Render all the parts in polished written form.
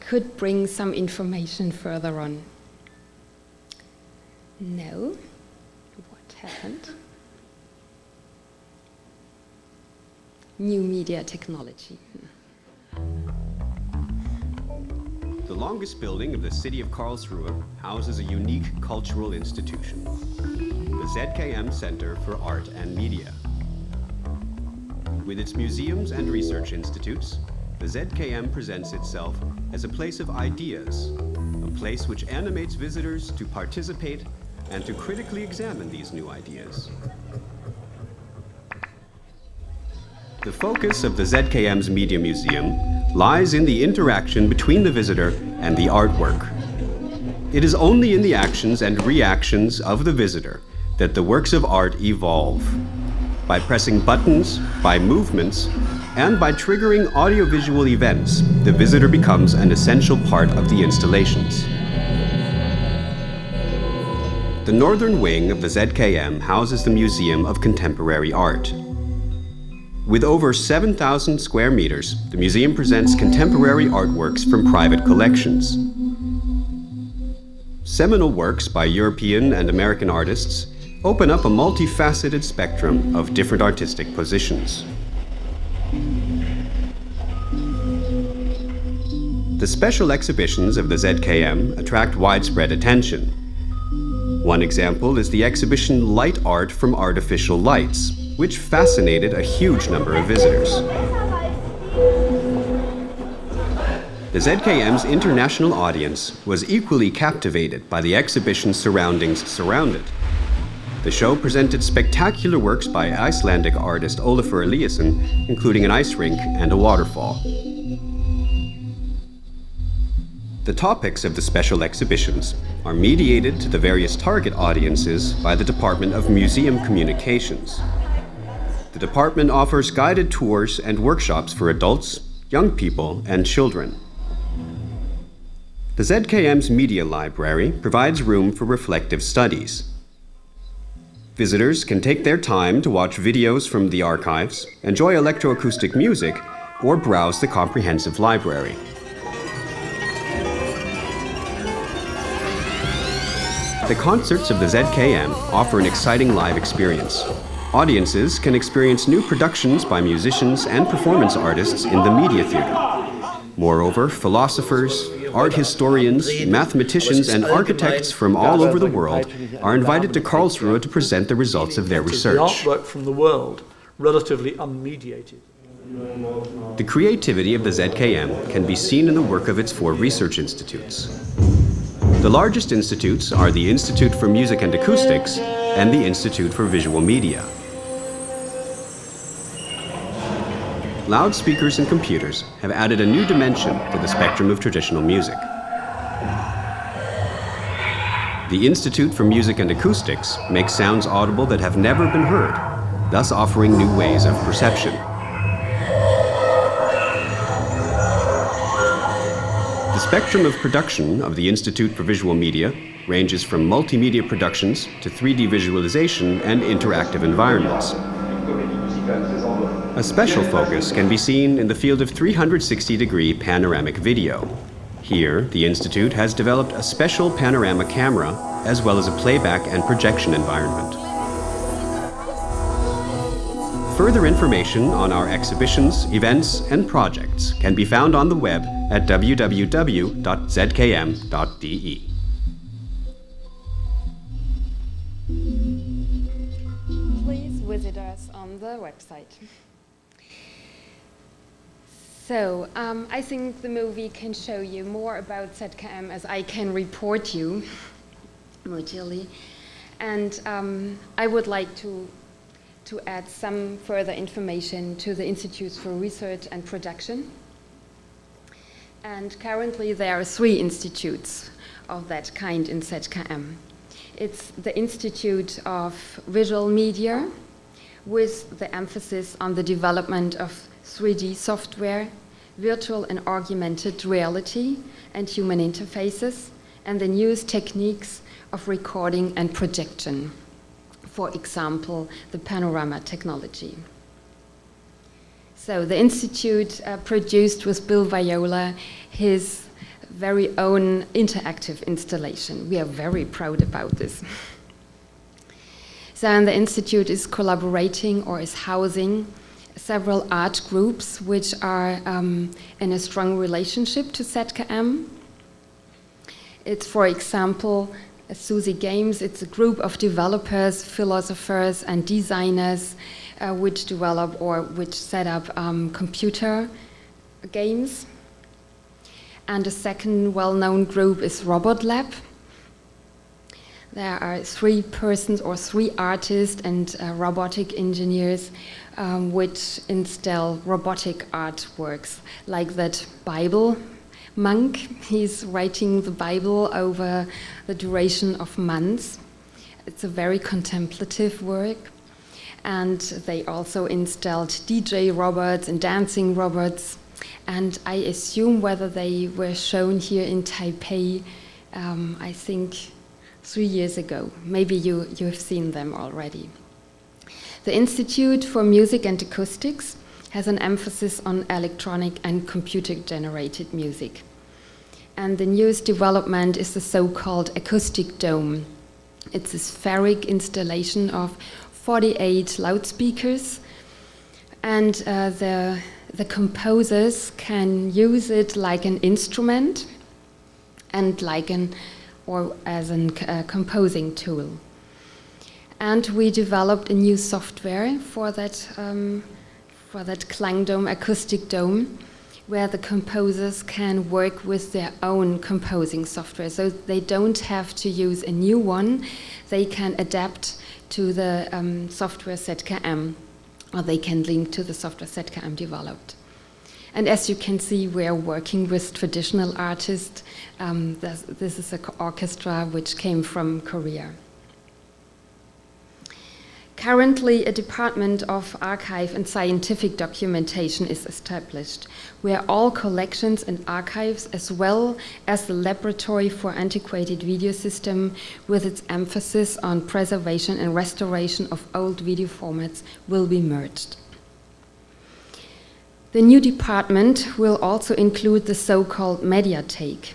could bring some information further on. No, what happened? New media technology. The longest building of the city of Karlsruhe houses a unique cultural institution, the ZKM Center for Art and Media. With its museums and research institutes, the ZKM presents itself as a place of ideas, a place which animates visitors to participate and to critically examine these new ideas. The focus of the ZKM's Media Museum lies in the interaction between the visitor and the artwork. It is only in the actions and reactions of the visitor that the works of art evolve. By pressing buttons, by movements, and by triggering audiovisual events, the visitor becomes an essential part of the installations. The northern wing of the ZKM houses the Museum of Contemporary Art. With over 7,000 square meters, the museum presents contemporary artworks from private collections. Seminal works by European and American artists open up a multifaceted spectrum of different artistic positions. The special exhibitions of the ZKM attract widespread attention. One example is the exhibition Light Art from Artificial Lights, which fascinated a huge number of visitors. The ZKM's international audience was equally captivated by the exhibition's surroundings surrounded. The show presented spectacular works by Icelandic artist Ólafur Eliasson, including an ice rink and a waterfall. The topics of the special exhibitions are mediated to the various target audiences by the Department of Museum Communications. The department offers guided tours and workshops for adults, young people, and children. The ZKM's Media Library provides room for reflective studies. Visitors can take their time to watch videos from the archives, enjoy electroacoustic music, or browse the comprehensive library. The concerts of the ZKM offer an exciting live experience. Audiences can experience new productions by musicians and performance artists in the media theater. Moreover, philosophers, art historians, mathematicians, and architects from all over the world are invited to Karlsruhe to present the results of their research. The artwork from the world, relatively unmediated. The creativity of the ZKM can be seen in the work of its 4 research institutes. The largest institutes are the Institute for Music and Acoustics and the Institute for Visual Media. Loudspeakers and computers have added a new dimension to the spectrum of traditional music. The Institute for Music and Acoustics makes sounds audible that have never been heard, thus offering new ways of perception. The spectrum of production of the Institute for Visual Media ranges from multimedia productions to 3D visualization and interactive environments. A special focus can be seen in the field of 360-degree panoramic video. Here, the Institute has developed a special panorama camera as well as a playback and projection environment. Further information on our exhibitions, events, and projects can be found on the web at www.zkm.de. Please visit us on the website. So, I think the movie can show you more about ZKM as I can report you, mutually. And I would like to add some further information to the Institutes for Research and Production. And currently there are 3 institutes of that kind in ZKM. It's the Institute of Visual Media, with the emphasis on the development of 3D software, virtual and augmented reality, and human interfaces, and the newest techniques of recording and projection. For example, the panorama technology. So the Institute produced with Bill Viola his very own interactive installation. We are very proud about this. So the Institute is collaborating or is housing several art groups which are in a strong relationship to ZKM. It's, for example, Suzy Games. It's a group of developers, philosophers, and designers which develop or which set up computer games. And a second well-known group is Robot Lab. There are 3 persons or 3 artists and robotic engineers which install robotic artworks, like that Bible monk. He's writing the Bible over the duration of months. It's a very contemplative work. And they also installed DJ robots and dancing robots. And I assume whether they were shown here in Taipei, I think 3 years ago. Maybe you have seen them already. The Institute for Music and Acoustics has an emphasis on electronic and computer-generated music. And the newest development is the so-called acoustic dome. It's a spheric installation of 48 loudspeakers, and the composers can use it like an instrument and as a composing tool. And we developed a new software for that Klang Dome, acoustic dome, where the composers can work with their own composing software. So they don't have to use a new one. They can adapt to the software ZKM, or they can link to the software ZKM developed. And as you can see, we are working with traditional artists. This is an orchestra which came from Korea. Currently, a department of archive and scientific documentation is established, where all collections and archives, as well as the laboratory for antiquated video system, with its emphasis on preservation and restoration of old video formats, will be merged. The new department will also include the so-called Mediathek.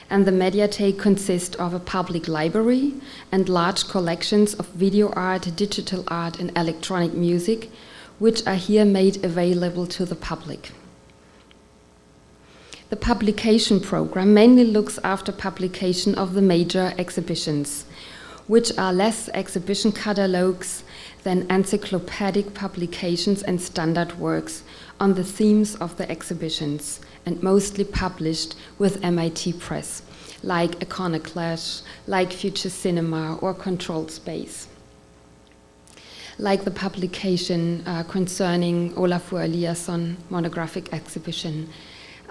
And the Mediathek consists of a public library and large collections of video art, digital art, and electronic music, which are here made available to the public. The publication program mainly looks after publication of the major exhibitions, which are less exhibition catalogues than encyclopedic publications and standard works on the themes of the exhibitions, and mostly published with MIT Press, like Iconoclash, like Future Cinema, or Controlled Space. Like the publication concerning Olafur Eliasson monographic exhibition,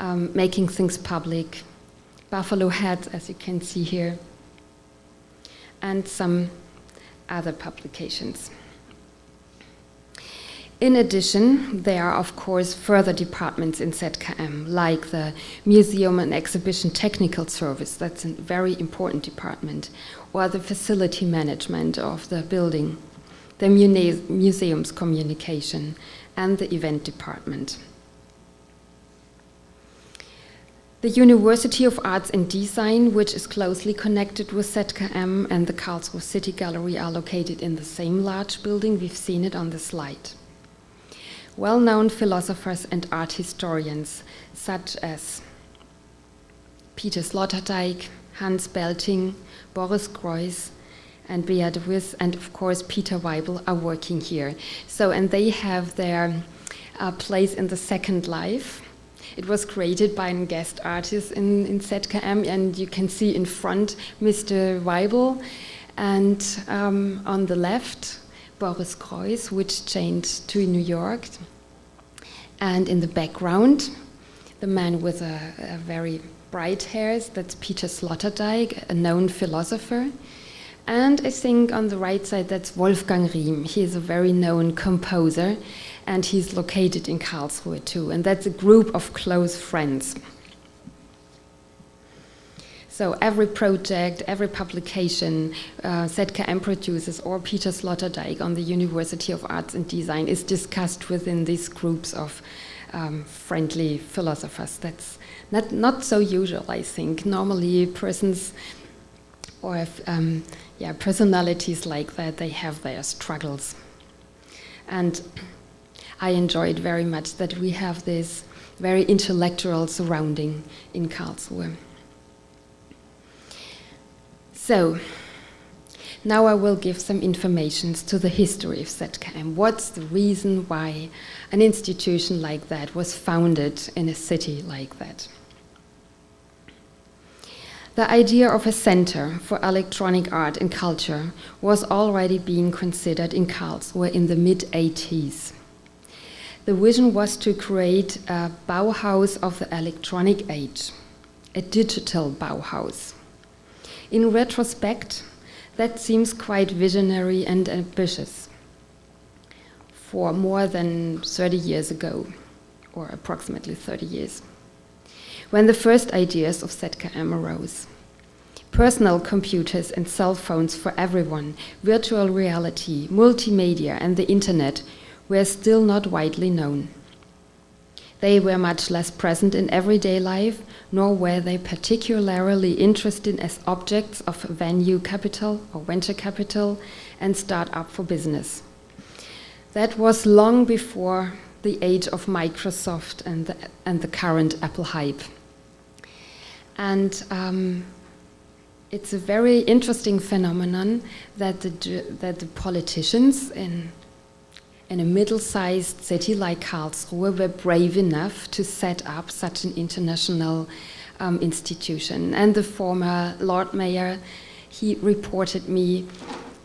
Making Things Public, Buffalo Head, as you can see here, and some other publications. In addition, there are, of course, further departments in ZKM, like the Museum and Exhibition Technical Service, that's a very important department, or the facility management of the building, the museum's communication, and the event department. The University of Arts and Design, which is closely connected with ZKM, and the Karlsruhe City Gallery are located in the same large building. We've seen it on the slide. Well-known philosophers and art historians, such as Peter Sloterdijk, Hans Belting, Boris Greuß, and Beate Wyss, and of course Peter Weibel, are working here. So, and they have their place in the Second Life. It was created by a guest artist in ZKM, and you can see in front Mr. Weibel, and on the left, Boris Greuß, which changed to New York. And in the background, the man with a very bright hairs, that's Peter Sloterdijk, a known philosopher. And I think on the right side, that's Wolfgang Riem. He is a very known composer, and he's located in Karlsruhe too. And that's a group of close friends. So every project, every publication ZKM produces or Peter Sloterdijk on the University of Arts and Design is discussed within these groups of friendly philosophers. That's not so usual, I think. Normally persons or personalities like that, they have their struggles. And I enjoyed very much that we have this very intellectual surrounding in Karlsruhe. So, now I will give some informations to the history of ZKM. What's the reason why an institution like that was founded in a city like that? The idea of a center for electronic art and culture was already being considered in Karlsruhe in the mid-80s. The vision was to create a Bauhaus of the electronic age, a digital Bauhaus. In retrospect, that seems quite visionary and ambitious for more than 30 years ago, or approximately 30 years, when the first ideas of ZKM arose. Personal computers and cell phones for everyone, virtual reality, multimedia, and the internet were still not widely known. They were much less present in everyday life, nor were they particularly interested as objects of venture capital and start-up for business. That was long before the age of Microsoft and the current Apple hype. And it's a very interesting phenomenon that the politicians in a middle-sized city like Karlsruhe were brave enough to set up such an international institution. And the former Lord Mayor, he reported me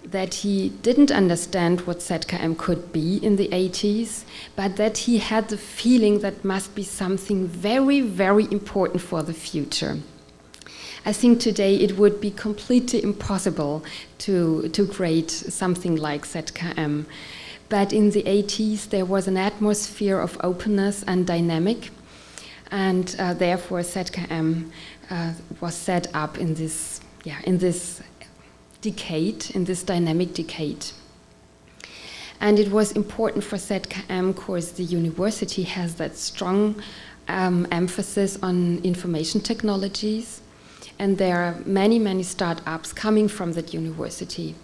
that he didn't understand what ZKM could be in the 80s, but that he had the feeling that must be something very, very important for the future. I think today it would be completely impossible to create something like ZKM. But in the 80s, there was an atmosphere of openness and dynamic, and therefore ZKM was set up in this decade, in this dynamic decade. And it was important for ZKM because the university has that strong emphasis on information technologies, and there are many, many startups coming from that university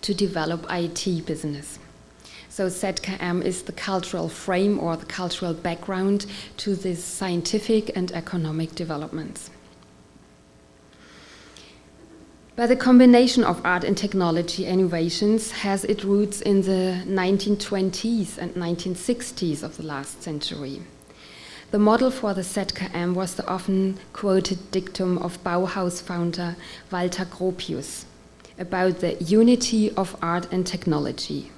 to develop IT business. So ZKM is the cultural frame or the cultural background to these scientific and economic developments. But the combination of art and technology innovations has its roots in the 1920s and 1960s of the last century. The model for the ZKM was the often quoted dictum of Bauhaus founder Walter Gropius about the unity of art and technology,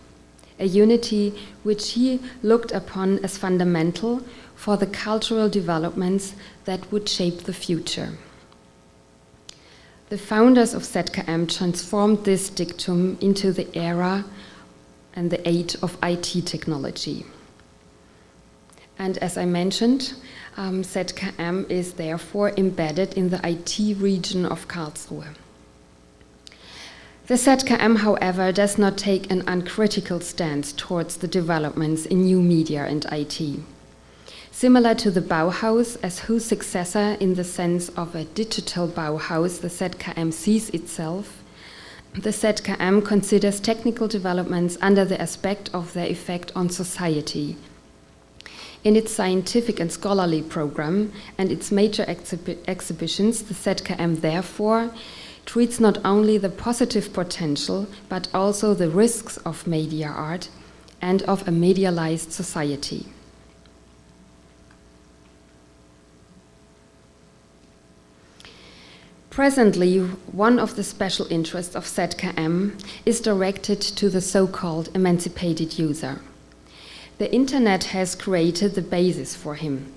a unity which he looked upon as fundamental for the cultural developments that would shape the future. The founders of ZKM transformed this dictum into the era and the age of IT technology. And as I mentioned, ZKM is therefore embedded in the IT region of Karlsruhe. The ZKM, however, does not take an uncritical stance towards the developments in new media and IT. Similar to the Bauhaus, as whose successor in the sense of a digital Bauhaus the ZKM sees itself, the ZKM considers technical developments under the aspect of their effect on society. In its scientific and scholarly program and its major exhibitions, the ZKM therefore treats not only the positive potential, but also the risks of media art and of a medialized society. Presently, one of the special interests of ZKM is directed to the so-called emancipated user. The internet has created the basis for him.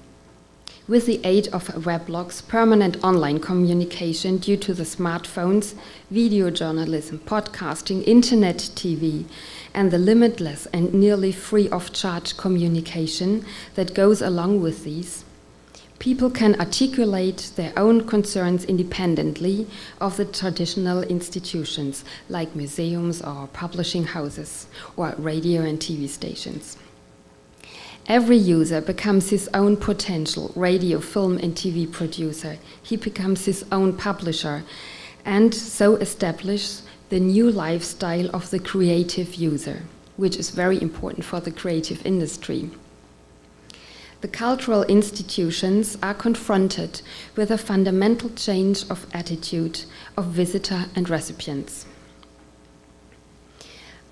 With the aid of weblogs, permanent online communication due to the smartphones, video journalism, podcasting, internet TV, and the limitless and nearly free of charge communication that goes along with these, people can articulate their own concerns independently of the traditional institutions like museums or publishing houses or radio and TV stations. Every user becomes his own potential radio, film, and TV producer. He becomes his own publisher and so establishes the new lifestyle of the creative user, which is very important for the creative industry. The cultural institutions are confronted with a fundamental change of attitude of visitor and recipients.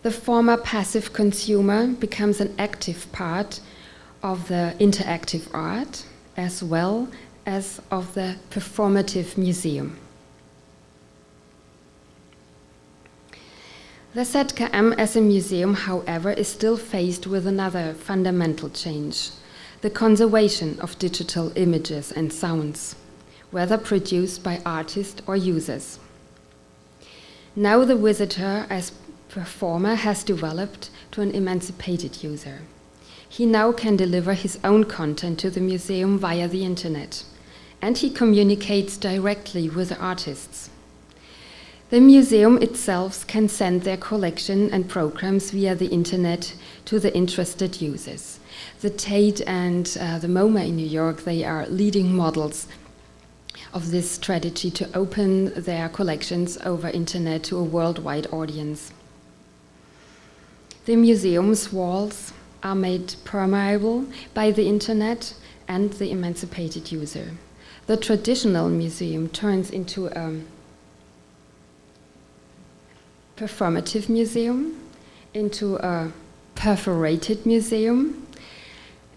The former passive consumer becomes an active part of the interactive art as well as of the performative museum. The ZKM as a museum, however, is still faced with another fundamental change: the conservation of digital images and sounds, whether produced by artists or users. Now the visitor as performer has developed to an emancipated user. He now can deliver his own content to the museum via the internet, and he communicates directly with the artists. The museum itself can send their collection and programs via the internet to the interested users. The Tate and the MoMA in New York, they are leading models of this strategy to open their collections over internet to a worldwide audience. The museum's walls are made permeable by the internet and the emancipated user. The traditional museum turns into a performative museum, into a perforated museum,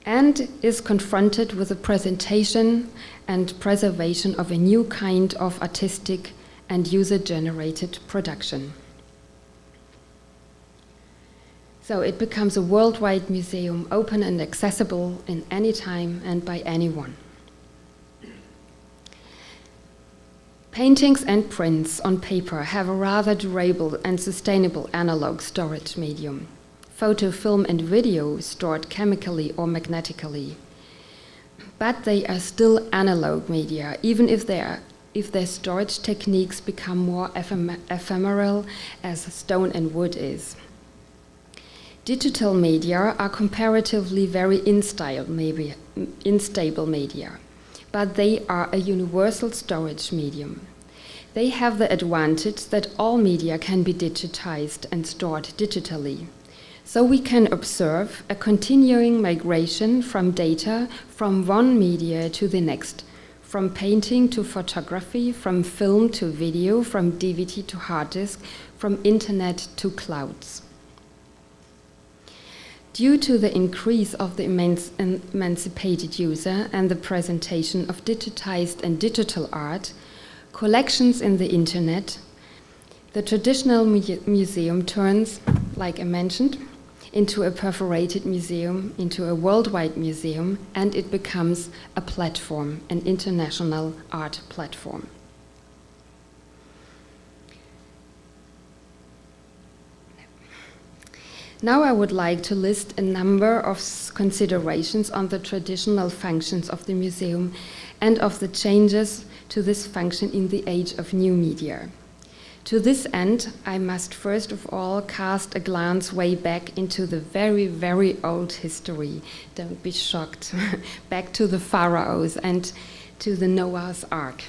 and is confronted with the presentation and preservation of a new kind of artistic and user-generated production. So it becomes a worldwide museum, open and accessible in any time and by anyone. Paintings and prints on paper have a rather durable and sustainable analog storage medium. Photo, film, and video stored chemically or magnetically. But they are still analog media, even if their storage techniques become more ephemeral as stone and wood is. Digital media are comparatively very unstable media, but they are a universal storage medium. They have the advantage that all media can be digitized and stored digitally. So we can observe a continuing migration from data from one media to the next, from painting to photography, from film to video, from DVD to hard disk, from internet to clouds. Due to the increase of the emancipated user and the presentation of digitized and digital art, collections in the internet, the traditional museum turns, like I mentioned, into a perforated museum, into a worldwide museum, and it becomes a platform, an international art platform. Now I would like to list a number of considerations on the traditional functions of the museum and of the changes to this function in the age of new media. To this end, I must first of all cast a glance way back into the very, very old history. Don't be shocked. Back to the pharaohs and to the Noah's Ark.